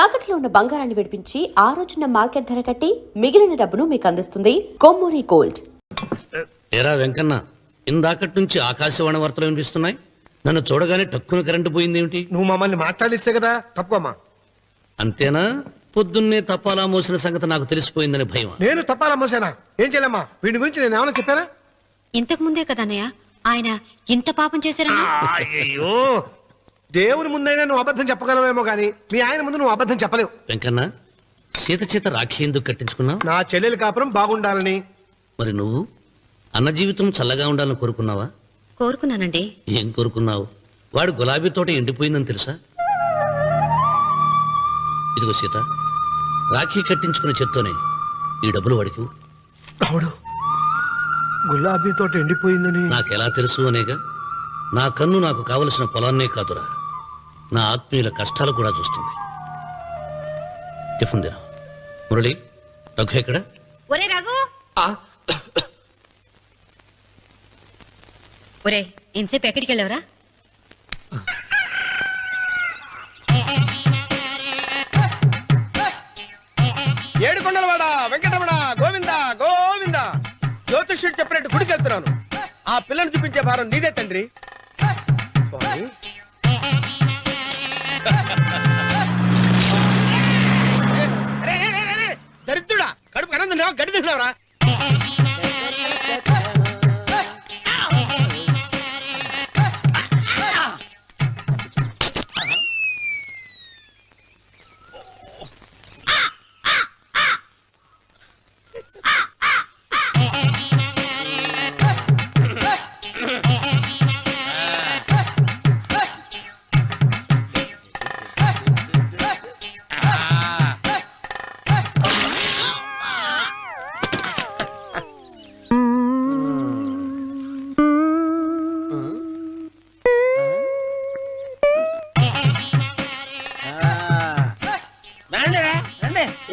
తాకట్లో ఉన్న బంగారాన్ని విడిపించి ఆ రోజున మార్కెట్ ధర కట్టి మిగిలిన డబ్బును మీకు అందిస్తుంది కొమ్మూరి గోల్డ్. ఏరా వెంకన్న, ఇందాకటి నుంచి ఆకాశవాణి వార్తలు వినిపిస్తున్నాయి. నన్ను చూడగానే టక్కున కరెంటు పోయిందేమిటి? నువ్వు మమ్మల్ని మాట్లాడిస్తే కదా తప్పుకోమ్మా. అంతేనా? పొద్దున్నే తపాలా మోసిన సంగతి నాకు తెలిసిపోయిందని భయం. నేను తప్పాలా మోసానా? ఏం చేయలేమ్మా, వీడి గురించి నేను ఏమైనా చెప్పానా? ఇంతకు ముందే కదన్నయ్య ఆయన ఇంత పాపం చేశారని. అయ్యో, దేవుని ముందైనా నువ్వు అబద్ధం చెప్పగలవేమో గానీ మీ ఆయన ముందు నువ్వు అబద్ధం చెప్పలేవు. వెంకన్న, సీత చేత రాఖీ ఎందుకు కట్టించుకున్నావు? నా చెల్లెలి కాపురం బాగుండాలని. మరి నువ్వు అన్న జీవితం చల్లగా ఉండాలని కోరుకున్నావా? కోరుకున్నానండి. ఏం కోరుకున్నావు? వాడు గులాబీ తోట ఎండిపోయిందని తెలుసా? ఇదిగో సీత, రాఖీ కట్టించుకున్న చేత్తోనే ఈ డబ్బులు వాడికి. రావుడు, గులాబీ తోట ఎండిపోయిందని నాకెలా తెలుసు అనేగా. నా కన్ను నాకు కావలసిన పొలాన్నే కాదురా, నా ఆత్మీయుల కష్టాలు కూడా చూస్తుంది. టిఫిన్ తిన. మురళి, రఘు ఎక్కడ? ఒరే రఘు, ఒరే ఇంతసేపు ఎక్కడికి వెళ్ళవరా? ఏడుకొండలవాడ వెంకటరమణ గోవింద గోవింద. జ్యోతిష్యుడు చెప్పినట్టు గుడికి వెళ్తున్నాను. ఆ పిల్లని చూపించే భారం నీదే తండ్రి. స్వామి, దరిద్రుడా, కడుపు అన్నం తిన్నావా, గడి తిన్నావరా?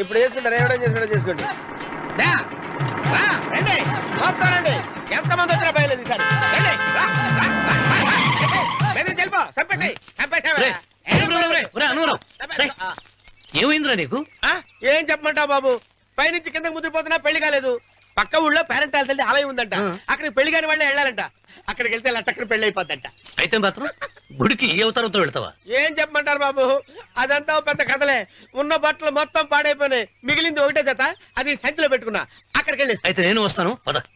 ఇప్పుడు వేసుకుంటారు, ఏవడం చేసుకుంటా చేసుకోండి. రండి, ఎంతమంది వచ్చినా బయలుదేరి ఏమైందిరా నీకు? ఏం చెప్పమంటావు బాబు, పైనుంచి కిందకి ముద్రపోతున్నా పెళ్లి కాలేదు. పక్క ఊళ్ళో పేరెంటాల తల్లి ఆలయం ఉందంట, అక్కడికి పెళ్లి కాని వాళ్ళే వెళ్ళాలంట. అక్కడికి వెళ్తే లట్టక్కడ పెళ్లి అయిపోద్దంట. అయితే మాత్రం గుడికి ఏ అవతారంతో వెళ్తావా? ఏం చెప్పమంటారు బాబు, అదంతా పెద్ద కథలే. ఉన్న బట్టలు మొత్తం పాడైపోయినాయి, మిగిలింది ఒకటే జత, అది సంచిలో పెట్టుకున్నా. అక్కడికి వెళ్ళి అయితే నేను వస్తాను.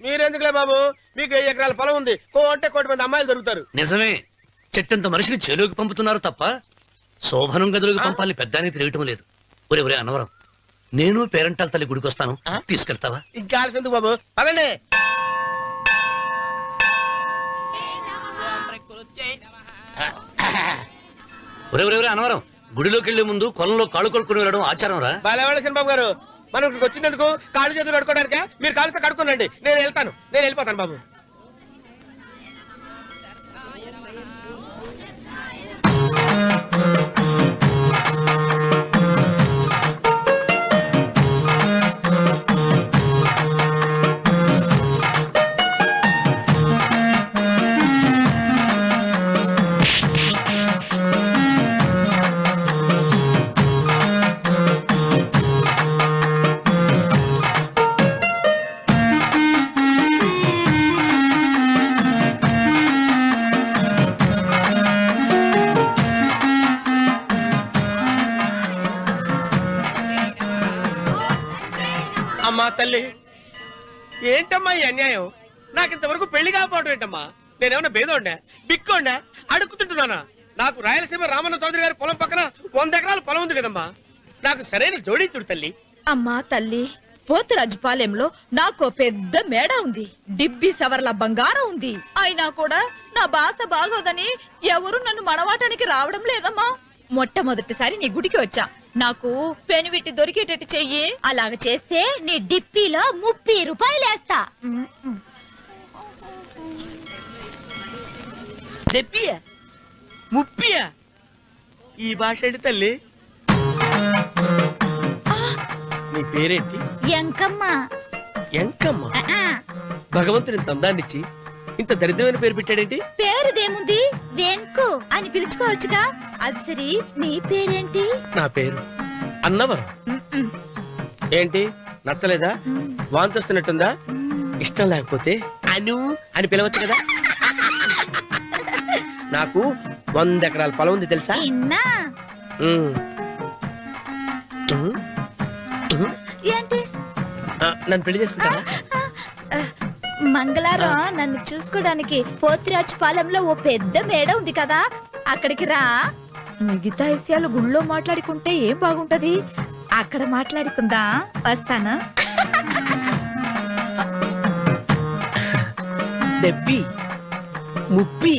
మీరెందుకులే బాబు, మీకు 10 ఎకరాల పొలం ఉంది, కోటి మంది అమ్మాయిలు దొరుకుతారు. నిజమే, చెట్టంత మనిషిని చెరువుకి పంపుతున్నారు తప్ప శోభనం గదులకు పంపాలని పెద్దానికి తెలియటం లేదు. ఒరే ఒరే అన్నవరం, నేను పేరెంటాల తల్లి గుడికి వస్తాను, తీసుకెళ్తావా? ఇంకా ఆలస్యం ఎందుకు బాబు, పదండి. ఒరే ఒరే ఒరే అన్నవరం, గుడిలోకి వెళ్లే ముందు కొలంలో కాళ్ళు కొడుకుని వెళ్ళడం ఆచారం రా. బాలేవాళ్ళ బాబు గారు, మనం ఇక్కడికి వచ్చినందుకు కాళ్ళు చేతులు కడుక్కోవడానికే. మీరు కాళ్ళతో కడుక్కోనండి, నేను వెళ్ళిపోతాను బాబు. అమ్మా తల్లి, ఏంటమ్మా ఈ అన్యాయం? నాకింతవరకు పెళ్లి కాకపోవడం ఏంటమ్మా? నేనేమన్నా బేదోండా, బిక్కోండా, అడుగుతుంటున్నానా? నాకు రాయలసీమ రామన్న చౌదరి గారి పొలం పక్కన 100 ఎకరాల పొలం ఉంది కదమ్మా. నాకు సరైన జోడీ చూడు తల్లి. అమ్మా తల్లి, పోతురాజుపాలెంలో నాకు పెద్ద మేడ ఉంది, డిబ్బి సవర్ల బంగారం ఉంది. అయినా కూడా నా భాష బాగోదని ఎవరు నన్ను మనవాటానికి రావడం లేదమ్మా. మొట్టమొదటిసారి నీ గుడికి వచ్చా, నాకు పెనువిట్టి దొరికేటట్టు చెయ్యి. అలాగ చేస్తే నీ డిప్పీలో 30 రూపాయలు వేస్తా. డిప్పియా 30? ఈ భాష ఏంటి తల్లి? నీ పేరేంటి? ఎంకమ్మ. ఎంకమ్మ? భగవంతుని ఇంత అందాన్నిచ్చి ఇంత దరిద్రమైన పేరు పెట్టాడేంటి? పేరుదేముంది, వెంకు అని పిలుచుకోవచ్చుగా. అది సరి, నీ పేరేంటి? నా పేరు అన్నవరం ఏంటి నచ్చలేదా? వాంతి వస్తున్నట్టుందా? ఇష్టం లేకపోతే అను అని పిలవచ్చు కదా. నాకు 100 ఎకరాల పొలం ఉంది తెలుసా? ఉమ్. ఏంటి నన్ను పెళ్లి చేసుకుంటావా? మంగళారం నన్ను చూసుకోవడానికి పోతిరాజు పాలెంలో ఓ పెద్ద మేడ ఉంది కదా, అక్కడికి రా. మిగతా విషయాలు గుళ్ళో మాట్లాడుకుంటే ఏం బాగుంటది, అక్కడ మాట్లాడుకుందా. వస్తాను. దెబ్బి ముప్పి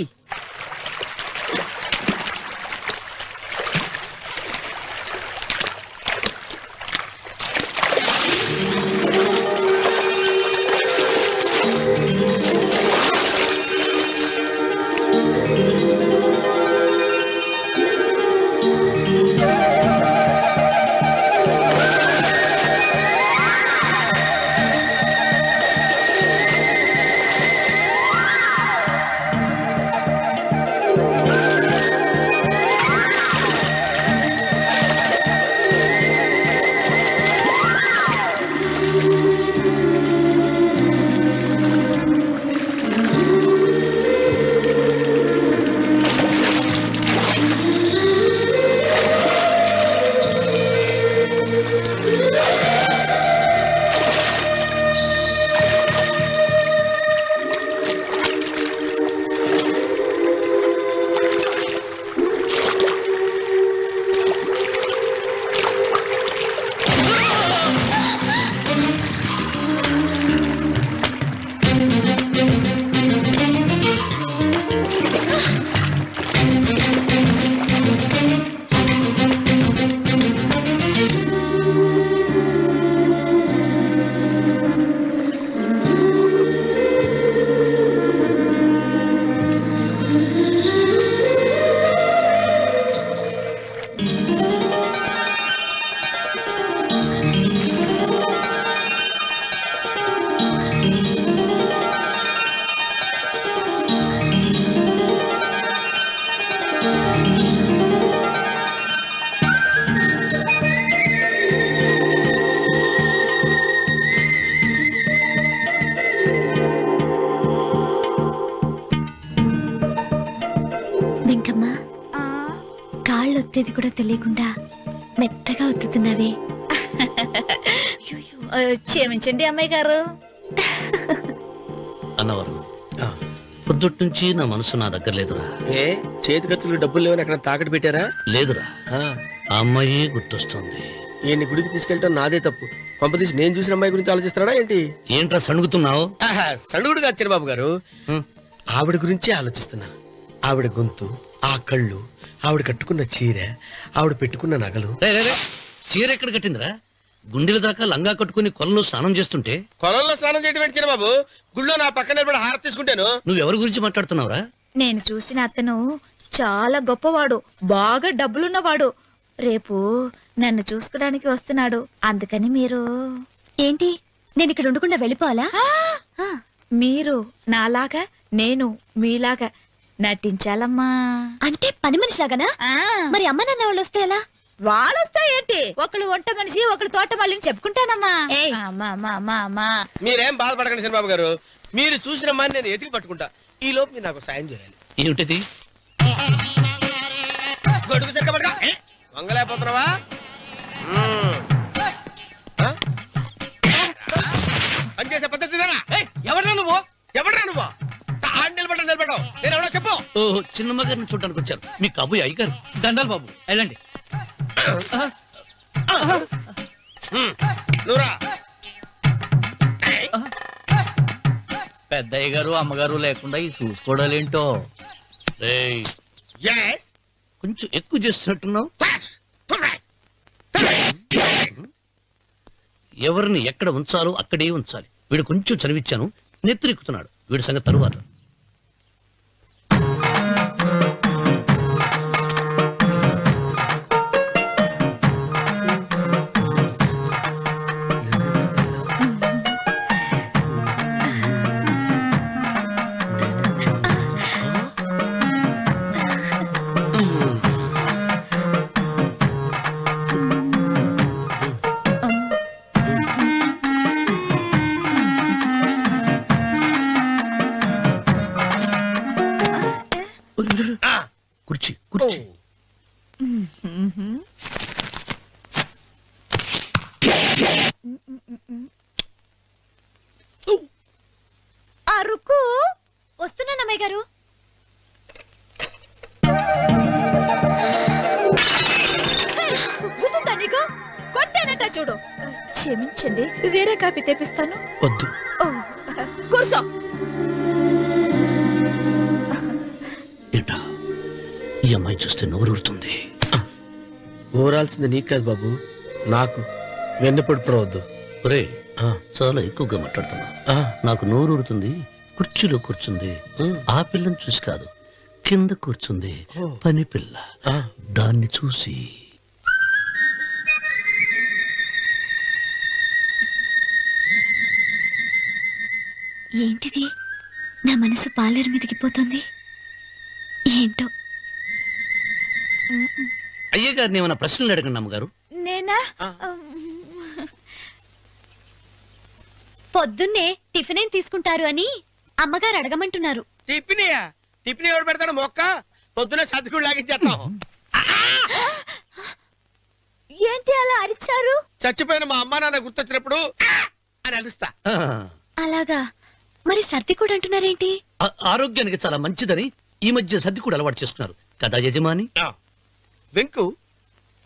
వెంకమ్మ, కాళ్ళు ఒత్తేది కూడా తెలియకుండా మెత్తగా ఒత్తుతున్నావే. క్షమించండి అమ్మాయి గారు. అన్నవరం, పొద్దుటి నుంచి నా మనసు నా దగ్గర లేదురా. ఏ చేతి ఖర్చులు డబ్బులు లేవని అక్కడ తాకట్టు పెట్టారా? లేదురా, ఆ అమ్మాయి గుర్తొస్తుంది. ఈయన్ని గుడికి తీసుకెళ్ళటం నాదే తప్పు. పంపదీసి నేను చూసిన అమ్మాయి గురించి ఆలోచిస్తున్నాడా ఏంటి? ఏంట్రా సణుగుతున్నావు? సణుగుడుగా చిరబాబు గారు, ఆవిడ గురించే ఆలోచిస్తున్నా. ఆవిడ గొంతు, ఆ కళ్ళు, ఆవిడ కట్టుకున్న చీర, ఆవిడ పెట్టుకున్న నగలు. చీర ఎక్కడ కట్టిందిరా? గుండెల దాకా లంగా కట్టుకుని కొలంలో స్నానం చేస్తుంటే. కొలంలో స్నానం చేయడం ఏంటి చిరబాబు? గుళ్ళో నా పక్కన నిలబడి హారతి తీసుకుంటాను. నువ్వెవరి గురించి మాట్లాడుతున్నావురా? నేను చూసిన అతను చాలా గొప్పవాడు, బాగా డబ్బులున్నవాడు. రేపు నన్ను చూసుకోవడానికి వస్తున్నాడు. అందుకని మీరు ఏంటి, నేను ఇక్కడ ఉండకుండా వెళ్ళిపోవాలా? మీరు నాలాగా, నేను మీలాగా నటించాలమ్మా. అంటే పని మనిషిలాగానా? మరి అమ్మ నాన్న వాళ్ళు వస్తే ఎలా? వాళ్ళొస్తా ఏంటి, ఒకళ్ళు వంట మనిషి, ఒకళ్ళు తోట మళ్ళీ చెప్పుకుంటానమ్మా. మీరేం బాధపడకండి చంద్రబాబు గారు. మీరు చూసిన అమ్మాయిని నేను ఎతికి పట్టుకుంటా. ఈ లోపు మీరు నాకు సాయం చేయాలి. ఏమిటది? గొడుగు తిరగబడరా, వంగలేకపోతున్నావా? పనిచేసే పద్ధతి ఎవరా నువ్వు? ఎవడరా నువ్వు? నిలబడ్డావు నేను ఎవడో చెప్పు. ఓహో, చిన్నమ్మ గారిని చూడడానికి వచ్చారు. మీ కాబోయే అయ్యగారు. దండాలు బాబు, వెళ్ళండి. నువ్వురా. పెద్దయ్య గారు అమ్మగారు లేకుండా ఈ చూసుకోవడాలేంటో. కొంచెం ఎక్కువ చేస్తున్నట్టున్నావు. ఎవరిని ఎక్కడ ఉంచాలో అక్కడే ఉంచాలి. వీడు కొంచెం చదివిచ్చాను, నెత్తిరెక్కుతున్నాడు. వీడి సంగతి తరువాత. చెప్తా చూడు. క్షమించండి, వేరే కాపీ తెప్పిస్తాను. వద్దు. ఓ, కూర్చో. ఏంటా ఈ అమ్మాయి చూస్తే నోరూరుతుంది. ఊరాల్సింది నీకు కాదు బాబు, నాకు. వెన్నపడి పడవద్దు. ఒరే చాలా ఎక్కువగా మాట్లాడుతున్నా. నాకు నోరూరుతుంది. కుర్చీలో కూర్చుంది. ఆ పిల్లని చూసి కాదు, కింద కూర్చుంది పని పిల్ల. దాన్ని చూసి ఏంటిది? నా మనసు పాలేరు మీదకి పోతుంది. ఏంటో. అయ్య గారిని ఏమైనా ప్రశ్నలు అడగండి అమ్మగారు. నేనా? పొద్దున్నే టిఫిన్ ఏం తీసుకుంటారు అని అమ్మగారు అడగమంటున్నారు. టిఫినియా? టిఫిన్ ఎవడు పెడతాడు మొక్క? పొద్దున సతుకుడు లాగించేస్తాం. ఏంటి అలా అరిచారు? చచ్చిపోయిన మా అమ్మా నాన్న గుర్తొచ్చినప్పుడు అని అలుస్తా. అలాగా? మరి సర్ది కూడా అంటున్నారేంటి? ఆరోగ్యానికి చాలా మంచిదని ఈ మధ్య సర్ది కూడా అలవాటు చేస్తున్నారు కదా యజమాని. వెంకు,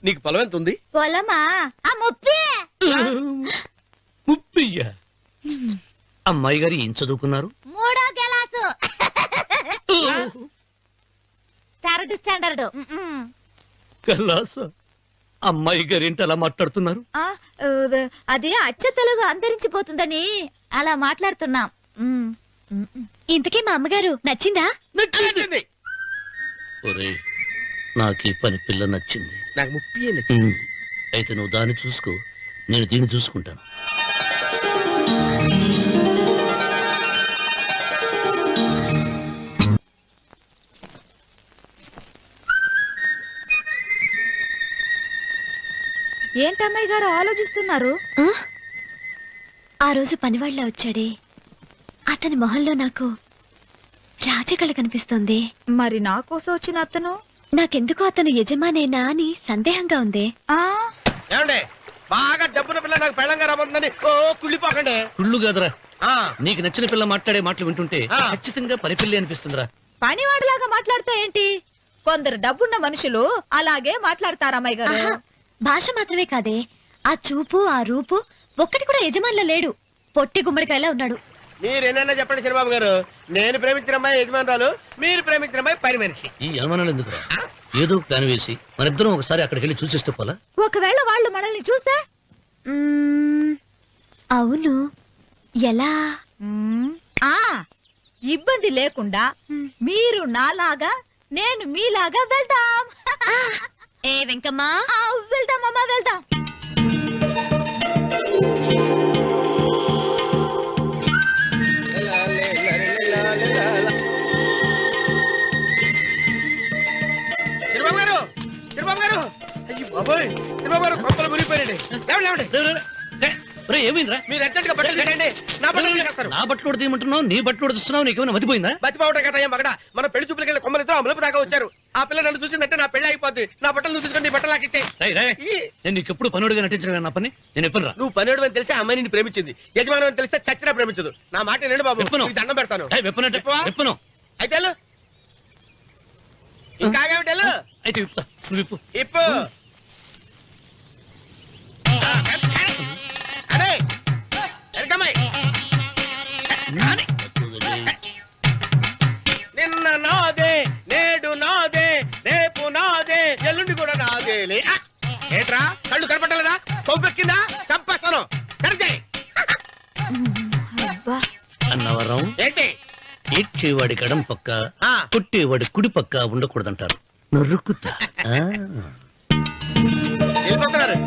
నీకు పొలం ఎంత ఉంది? పొలమా? ఆ ముప్పి. ముప్పయ్యా? అమ్మాయి గారు ఏం చదువుకున్నారు? 3వ క్లాసు, 3rd స్టాండర్డ్. కలాస. అమ్మాయి గారు ఏంటి అలా మాట్లాడుతున్నారు? అది అచ్చ తెలుగు అంతరించిపోతుందని అలా మాట్లాడుతున్నాం. ఇంతకీ మా అమ్మగారు నచ్చిందా? నచ్చింది. ఒరేయ్, నాకు ఈ పని పిల్ల నచ్చింది. నాకు ముప్పి. అయితే నువ్వు దాన్ని చూసుకో, నేను దీన్ని చూసుకుంటాను. ఏంటమ్మాయి గారు ఆలోచిస్తున్నారు? ఆ రోజు పనివాళ్ళ వచ్చాడే, అతని మొహంలో నాకు రాజకళ కనిపిస్తోంది. మరి నా కోసం వచ్చిన అతను? నాకెందుకో అతను యజమానేనా అని సందేహంగా ఉంది. ఏమండి, బాగా డబ్బున పిల్ల నాకు పెళ్ళంగా రమ్మందని కుళ్ళిపోకండి. కుళ్ళు కాదురా, నీకు నచ్చిన పిల్ల మాట్లాడే మాటలు వింటుంటే ఖచ్చితంగా పని పిల్లి అనిపిస్తుందిరా. పనివాడిలాగా మాట్లాడతా ఏంటి? కొందరు డబ్బున్న మనుషులు అలాగే మాట్లాడతారు అమ్మాయి గారు. భాష మాత్రమే కాదే, ఆ చూపు, ఆ రూపు ఒక్కటి కూడా యజమానిలో లేడు. పొట్టి గుమ్మడికాయలా ఉన్నాడు. మీరేనన్నా చెప్పండి చంద్రబాబు గారు, నేను ప్రేమించిన అమ్మాయి యజమానురాలు, మీరు ప్రేమించిన అమ్మాయి పని మనిషి. ఈ అనుమానాలు ఎందుకురా? ఏదో ప్లాన్ వేసి మనిద్దరం ఒకసారి అక్కడికి వెళ్ళి చూసేస్తే పోలా? ఒకవేళ వాళ్ళు మనల్ని చూస్తే? అవును, ఎలా? ఇబ్బంది లేకుండా మీరు నాలాగా, నేను మీలాగా వెళ్దాం. ఏ వెంకమ్మా, వెళ్దామమ్మా, వెళ్దాం. చంద్రబాబు గారు, చంద్రబాబు గారు, అయ్యో బాబోయ్, చంద్రబాబు గారు కొంపలు మునిగిపోయారండి. ఏమైందిరా? మీరు అర్జెంట్ గా బట్టలు తీసేయండి, నా బట్టలు తీసేస్తారు. నా బట్టలు కూడా తీయమంటున్నావు, నీ బట్టలు కూడా తీస్తున్నావు. నీకేమైనా మతిపోయిందా? బతిపావటం కదా ఏం మగడ. మన పెళ్లి చూపులకి వెళ్ళి కొమ్మలిద్దరూ అమలుపు దాకా వచ్చారు. ఆ పిల్ల నన్ను చూసిందంటే నా పెళ్లి అయిపోద్ది. నా బట్టలు తీసుకోండి, బట్టలు నాకు ఇచ్చేయి. నేను నీకు ఎప్పుడు పనుడిగా నటించడం నా పని. నేను ఎప్పుడు రా? నువ్వు పనివాడు అని తెలిసి ఆ అమ్మాయి నిన్ను ప్రేమించింది, యజమాని అని తెలిస్తే చచ్చినా ప్రేమించదు. నా మాట వినండి బాబు, విప్పను. నీకు దండం పెడతాను. విప్పవా? విప్పను. అయితే వెళ్ళు. ఇంకా ఆగావిటి వెళ్ళు. అయితే విప్పుతా, నువ్వు విప్పు. ఇప్పు. అరే ఎరకమ్మాయి, నిన్న నాదే, నేడు నాదే, రేపు నాదే, ఎల్లుండి కూడా నాదే. ఏంట్రా కళ్ళు కనపట్టలేదా? కొవ్వెక్కిందా? చంపేస్తాను. కరెక్టే. అన్నవరం ఏంటి? ఏడ్చేవాడి గడం పక్క, కొట్టేవాడి కుడి పక్క ఉండకూడదంటారు. నరుకుతా. వెళ్ళిపోతున్నారు.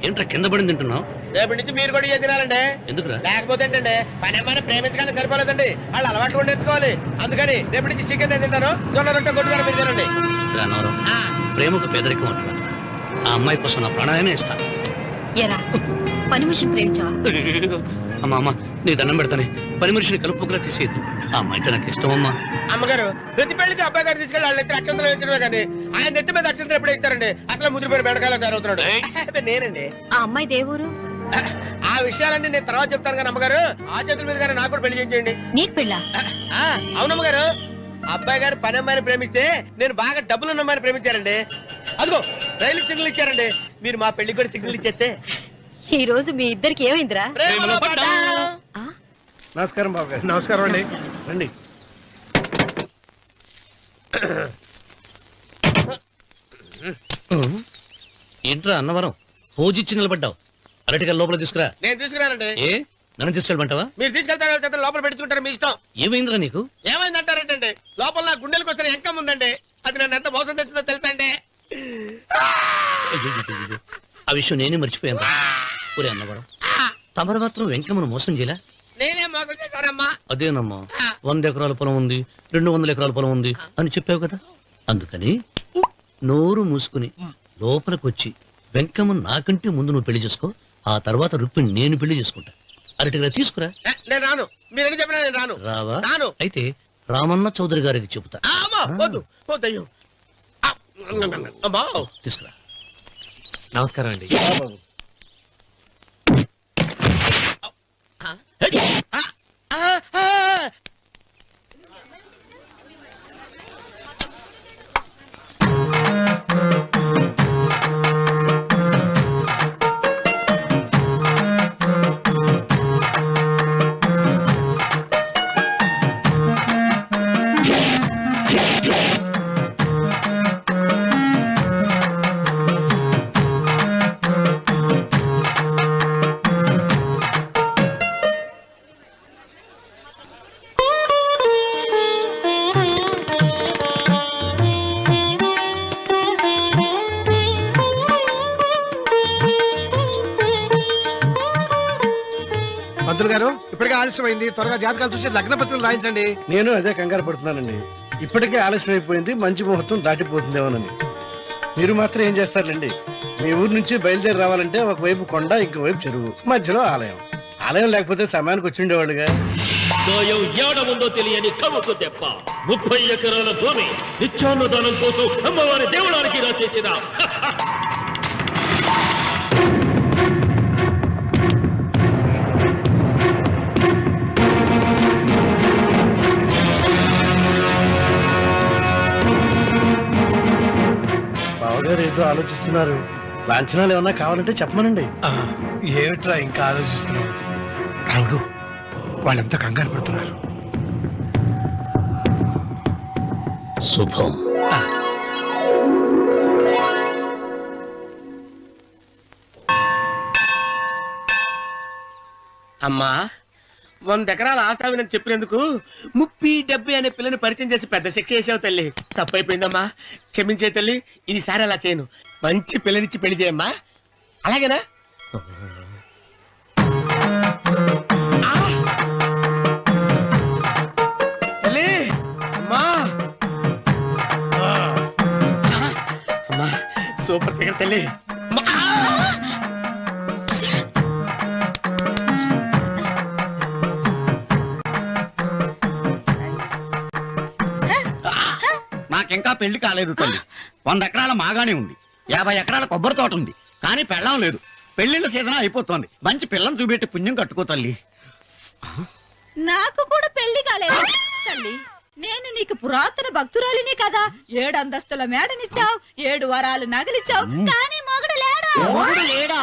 ఏంట్రా కింద పడింది తింటున్నావు? రేపటి నుంచి మీరు కూడా ఇదే తినాలండి. ఎందుకురా? లేకపోతే ఏంటండి, పని ఏమైనా ప్రేమించగానే సరిపోలేదండి, వాళ్ళు అలవాటు కూడా నేర్చుకోవాలి. అందుకని రేపటి నుంచి చికెన్ నేను తింటాను, జొన్న రొట్టె కొట్టుగానే మీరు తినండి. అన్నవరం, ప్రేమకు పేదరికం అంటున్నా. ఆ అమ్మాయి కోసం నా ప్రాణాయనే ఇస్తాను. ఎరా పని మనిషిని ప్రేమించావా? అమ్మా అమ్మ నీ దండం పెడతానే, పని మనిషిని కలుపుకులా తీసేయద్దు. ఆ అమ్మాయి అంటే నాకు ఇష్టం అమ్మా. అమ్మగారు ప్రతి పెళ్లికి అబ్బాయి గారు తీసుకెళ్ళి వాళ్ళ ఎత్తి అక్షంతలు వేయించడమే కానీ ఆయన నెత్తి మీద అక్షంతలు ఎప్పుడు ఇస్తారండి? అట్లా ముద్రపోయిన బెడకాయలు తయారవుతున్నాడు. అబ్బే, నేనండి. ఆ అమ్మాయి దేవురు ఆ విషయాలన్నీ నేను తర్వాత చెప్తాను కానీ అమ్మగారు ఆ చేతుల మీద గారు నాకు కూడా పెళ్లి చేయండి. నీకు పెళ్ళా? అవునమ్మగారు, అబ్బాయి గారు పని అమ్మాయిని ప్రేమిస్తే నేను బాగా డబ్బులున్న అమ్మాయిని ప్రేమించారండి. అదిగో రైలు సిగ్నల్ ఇచ్చారండి. మీరు మా పెళ్లికి కూడా సిగ్నల్ ఇచ్చేస్తే ఈ రోజు మీ ఇద్దరికి ఏమైందిరా? ప్రేమలో పడ్డాం. ఆ? నమస్కారం బాబు గారు. నమస్కారం అండి. రండి. ఏంట్రా అన్నవరం పూజిచ్చి నిలబడ్డావు? అరటిగా లోపల తీసుకురా. నేను తీసుకున్నానండి. ఏ నన్ను తీసుకెళ్ళమంటావా? మీరు తీసుకెళ్తారు లోపల పెట్టుకుంటారు, మీ ఇష్టం. ఏమైందిరా నీకు? ఏమైందంటారేంటండి? లోపల నా గుండెలకు వచ్చిన ఎంకం ఉందండి. అది నన్ను ఎంత మోసం తెచ్చిందో తెలుసా అండి? అయ్యయ్యయ్యయ్యో. ఆ విషయం నేనే మర్చిపోయాను. ఒరే అన్నవరం, తమరు మాత్రం వెంకమ్మను మోసం చేయలా? నేనే మోసం చేశానమ్మా. అదేనమ్మా, 100 ఎకరాల పొలం ఉంది, 200 ఎకరాల పొలం ఉంది అని చెప్పావు కదా. అందుకని నోరు మూసుకుని లోపలికి వచ్చి వెంకమ్మ నాకంటే ముందు నువ్వు పెళ్లి చేసుకో. ఆ తర్వాత రుక్మిణి నేను పెళ్లి చేసుకుంటా. అరటిగా తీసుకురా. నేను రాను. మీరని చెప్పినా నేను రాను. రావా? రాను. అయితే రామన్న చౌదరి గారికి చెబుతా. అమ్మా, వద్దు వద్దు, అయ్యో. అమ్మా, తీసుకురా. నమస్కారం అండి. బాబు. పంతులు గారు, ఇప్పటికే ఆలస్యమైంది. త్వరగా జాతకాలు చూసి లగ్న పత్రికలు రాయించండి. నేను అదే కంగారు పడుతున్నానండి. ఇప్పటికే ఆలస్యం అయిపోయింది, మంచి ముహూర్తం దాటిపోతుందేమోనని. మీరు మాత్రం ఏం చేస్తారండి? మీ ఊరు నుంచి బయలుదేరి రావాలంటే ఒకవైపు కొండ, ఇంకోవైపు చెరువు, మధ్యలో ఆలయం. ఆలయం లేకపోతే సమయానికి వచ్చి ఉండేవాళ్ళుగా. గాయం ఏడముందో తెలియని కవుకు దెబ్బ 30 ఎకరాల భూమి నిత్యాన్నదానం కోసం అమ్మవారి దేవుడానికి రాసేసిన బావగారు ఏదో ఆలోచిస్తున్నారు. లాంఛనాలు ఏమన్నా కావాలంటే చెప్పమనండి. ఏమిట్రా ఇంకా ఆలోచిస్తున్నావు? రావుడు, వాళ్ళంతా కంగారు పడుతున్నారు. శుభం. అమ్మా, 100 ఎకరాల ఆశావినని చెప్పినందుకు 30-70 అనే పిల్లని పరిచయం చేసి పెద్ద శిక్ష చేసావు తల్లి. తప్పైపోయిందమ్మా, క్షమించే తల్లి. ఈసారి అలా చేయను. మంచి పిల్లనిచ్చి పెళ్లి చేయమ్మా. అలాగేనా? ఆ! తల్లి, అమ్మా. అమ్మా, సూపర్ ఫిగర్ తల్లి. అమ్మా! నాకింకా పెళ్లి కాలేదు తల్లి. 100 ఎకరాల మాగానే ఉంది, 50 ఎకరాల కొబ్బరి తోట ఉంది, కానీ పెళ్ళం లేదు. పెళ్లిళ్ళ సీజన్ అయిపోతోంది. మంచి పిల్లని చూపెట్టి పుణ్యం కట్టుకో తల్లి. నాకు కూడా పెళ్లి కాలేదు తల్లి. నేను నీకు పురాతన భక్తురాలిని కదా. 7 అంతస్తుల మేడనిచ్చావు, 7 వరాలు నగలిచ్చావు, కానీ మొగుడు లేడు. మొగుడు లేడా?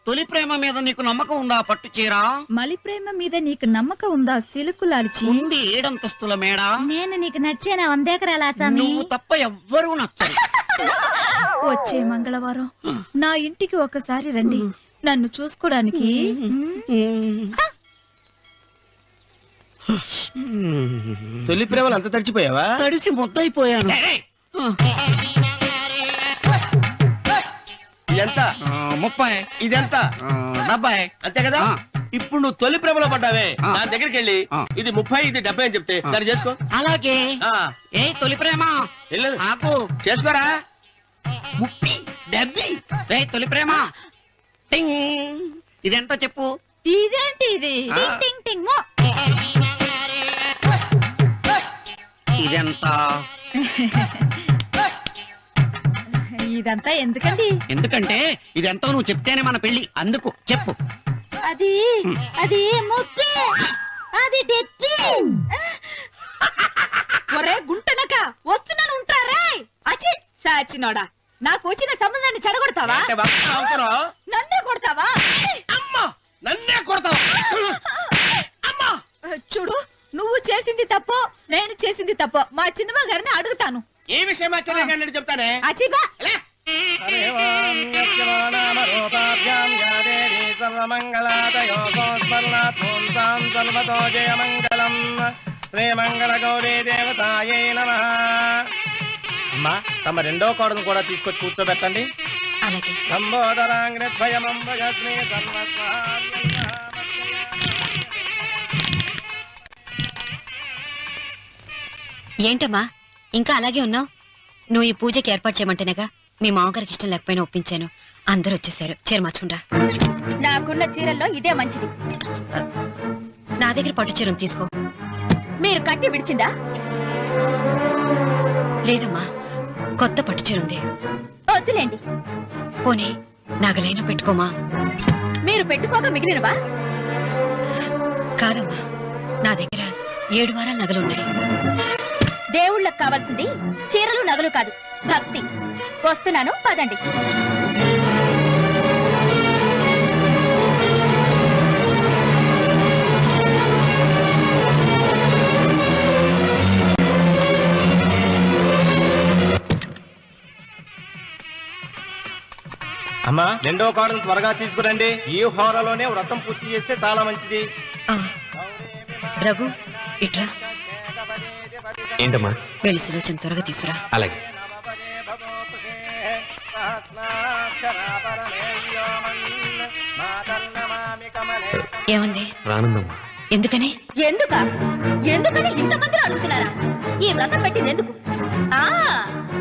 తొలి ప్రేమ మీద నీకు నమ్మకం ఉందా? పట్టు చీరా. మలి ప్రేమ మీద నీకు నమ్మకం ఉందా? సిలుకులాల్చి ఉంది 7 అంతస్తుల మేడ. నేను నీకు నచ్చేనా 100 ఎకరాల ఆసామి? నువ్వు తప్ప ఎవ్వరూ నచ్చరు. వచ్చే మంగళవారం నా ఇంటికి ఒకసారి రండి, నన్ను చూసుకోడానికి. తొలి ప్రేమలు అంత తడిచిపోయావా? తడిసి ముద్దయిపోయాను. ఎంత? 30. ఇదెంత? 70. అంతే కదా. ఇప్పుడు నువ్వు తొలి ప్రేమలో పడ్డావే, నా దగ్గరికి వెళ్ళి ఆ. ఇది 30, ఇది 70 అని చెప్తే దాన్ని చేసుకో. అలాగే. ఆ, ఏ తొలి ప్రేమ వెళ్ళు. నాకు చేసుకోరా. 30, 70. ఏ తొలి ప్రేమ టింగ్. ఇదెంతో చెప్పు. ఇదేంటి ఇది? ఆ. టింగ్ టింగ్ టింగ్ మో. ఇదెంత? ఇదంతా ఎందుకండి? ఎందుకంటే ఇదెంతో నువ్వు చెప్తేనే మన పెళ్లి. అందుకు చెప్పు. అది అది ముప్పి, అది డెప్పి. ఒరే గుంటనక, వస్తున్నాను ఉంటారా? అచి సాచినోడా, నాకు వచ్చిన సంబంధాన్ని చెడగొడతావా? అంటే బాగా అవసరం. నన్నే కొడతావా? అమ్మా నన్నే కొడతావా? అమ్మా చూడు, నువ్వు చేసింది తప్పు, నేను చేసింది తప్పు. మా చిన్నమ్మ గారిని అడుగుతాను. ఏ విషయం ఆశ్చర్యంగా చెప్తానే. అచిబా లే. శ్రీమంగళ గౌరీ దేవతాయై నమః. అమ్మా తమ రెండో కోడను కూడా తీసుకొచ్చి కూర్చోబెట్టండి. అలాగే. సంబోధరాంగ్రద్వయమంబయ శ్రీ ఏంటమ్మా ఇంకా అలాగే ఉన్నావు? నువ్వు ఈ పూజకి ఏర్పాటు చేయమంటేనేగా మీ మామగారికి ఇష్టం లేకపోయినా ఒప్పించాను. అందరూ వచ్చేసారు. చీర మార్చుకుంటా. నాకున్న చీరల్లో ఇదే మంచిది. నా దగ్గర పట్టు చీరను తీసుకో. మీరు కట్టి విడిచిందా? లేదమ్మా, కొత్త పట్టు చీర ఉంది. వద్దులేండి. పోనీ నాగలైనా పెట్టుకోమా. మీరు పెట్టుకోక మిగిలినవా? కాదమ్మా, నా దగ్గర 7 వారాల నగలున్నాయి. దేవుళ్ళకి కావాల్సింది చీరలు నగలు కాదు, భక్తి. వస్తున్నాను, పదండి. అమ్మా రెండో కోడను త్వరగా తీసుకురండి. ఈ హోరలోనే వ్రతం పూర్తి చేస్తే చాలా మంచిది. ఆ, రఘు ఇట్రా. ఏంటమ్మా? వెళ్ళి సులోచన త్వరగా తీసురా. అలాగే. ఏమంది? రానుందమ్మా. ఎందుకని? ఎందుకని ఇంతమంది అడుగుతున్నారా? ఈ వ్రతం పెట్టింది ఎందుకు? ఆ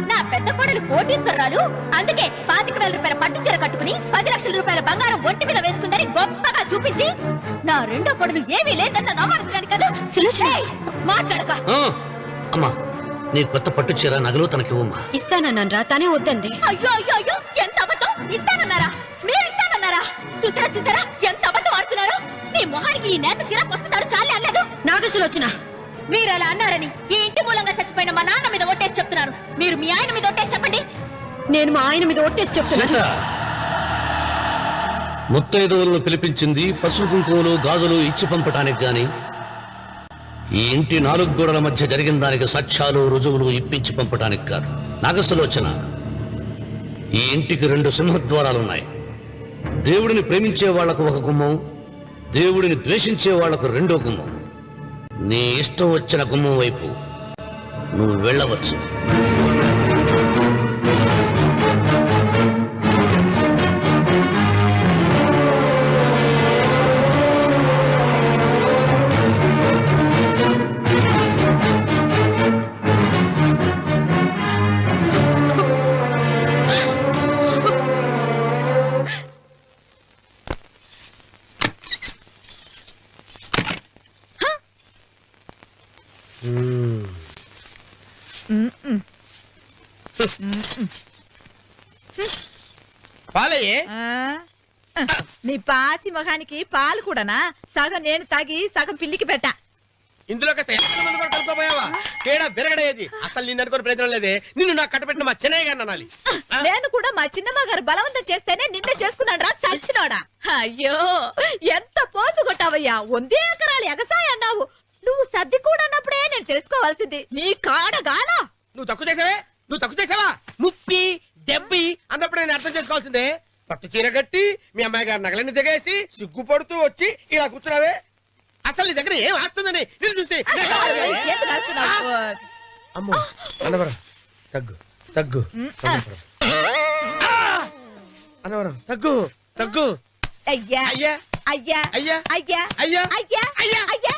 నా పెద్ద కోడలు కోటీశ్వరరాలు, అందుకే 25,000 రూపాయల పట్టు చీర కట్టుకుని 10 లక్షల రూపాయల బంగారం ఒంటి మీద వేసుకుందని గొప్పగా చూపించి నా రెండో కోడలు ఏమీ లేదన్న నమ్మకానికి కదా. సులోచన మాట్లాడక. అమ్మా నీ కొత్త పట్టు చీర నగలు తనకి ఇవ్వమ్మా. ఇస్తానన్నాను రా, తానే వద్దంది. అయ్యో అయ్యో అయ్యో, ఎంత అబద్ధం! ఇస్తానన్నారా? మీరు ఇస్తానన్నారా? చూసారా చూసారా ఎంత అబద్ధం ఆడుతున్నారు? మీ మొహానికి ఈ నేత చీర వస్తున్నాడు చాలే అనలేదు. నాగ సులోచన, మీరు అలా అన్నారని ఈ ఇంటి మూలంగా చచ్చిపోయిన మా నాన్న మీద ఒట్టేసి చెప్తున్నారు. మీరు మీ ఆయన మీద ఒట్టేసి చెప్పండి. నేను మా ఆయన మీద ఒట్టేసి చెప్తున్నాను. సీత, ముత్తైదువులను పిలిపించింది పసుపు కుంకుమలు గాజులు ఇచ్చి పంపటానికి గాని ఈ ఇంటి 4 గోడల మధ్య జరిగిన దానికి సాక్ష్యాలు రుజువులు ఇప్పించి పంపటానికి కాదు. నాగసులోచన, ఈ ఇంటికి 2 సింహద్వారాలున్నాయి. దేవుడిని ప్రేమించే వాళ్లకు ఒక గుమ్మం, దేవుడిని ద్వేషించే వాళ్లకు 2వ గుమ్మం. నీ ఇష్టం వచ్చిన గుమ్మం వైపు నువ్వు వెళ్ళవచ్చు. పాలయ్యే మీ పాసి మొహానికి పాలు కూడానా? సగం నేను తాగి సగం పిల్లికి పెట్టా. ఇందులో కలుపుకోపోయావా? తేడా బెరగడేది. అసలు నిన్ను అనుకుని ప్రయత్నం లేదే. నిన్ను నాకు కట్టబెట్టిన మా చెన్నయ్య గారిని అనాలి. నేను కూడా మా చిన్నమ్మ గారు బలవంతం చేస్తేనే నిన్నే చేసుకున్నాను రా సచ్చినోడా. అయ్యో ఎంత పోసు కొట్టావయ్యా. 100 ఎకరాలు ఎగసాయ అన్నావు. నువ్వు సర్ది కూడా అన్నప్పుడే నేను తెలుసుకోవాల్సింది. నీ కాడగానా? నువ్వు తక్కువ చేసావా? ముప్పి దెబ్బి అన్నప్పుడు నేను అర్థం చేసుకోవాల్సిందే. పట్టు చీర కట్టి మీ అమ్మాయి గారు నగలన్నీ దిగేసి సిగ్గుపడుతూ వచ్చి ఇలా కూర్చున్నావే. అసలు నీ దగ్గర ఏం ఆస్తుందని నేను చూసి అమ్మో అన్నవరం తగ్గు తగ్గు అన్నవరం తగ్గు తగ్గు. అయ్యా అయ్యా అయ్యా అయ్యా అయ్యా అయ్యా అయ్యా అయ్యా అయ్యా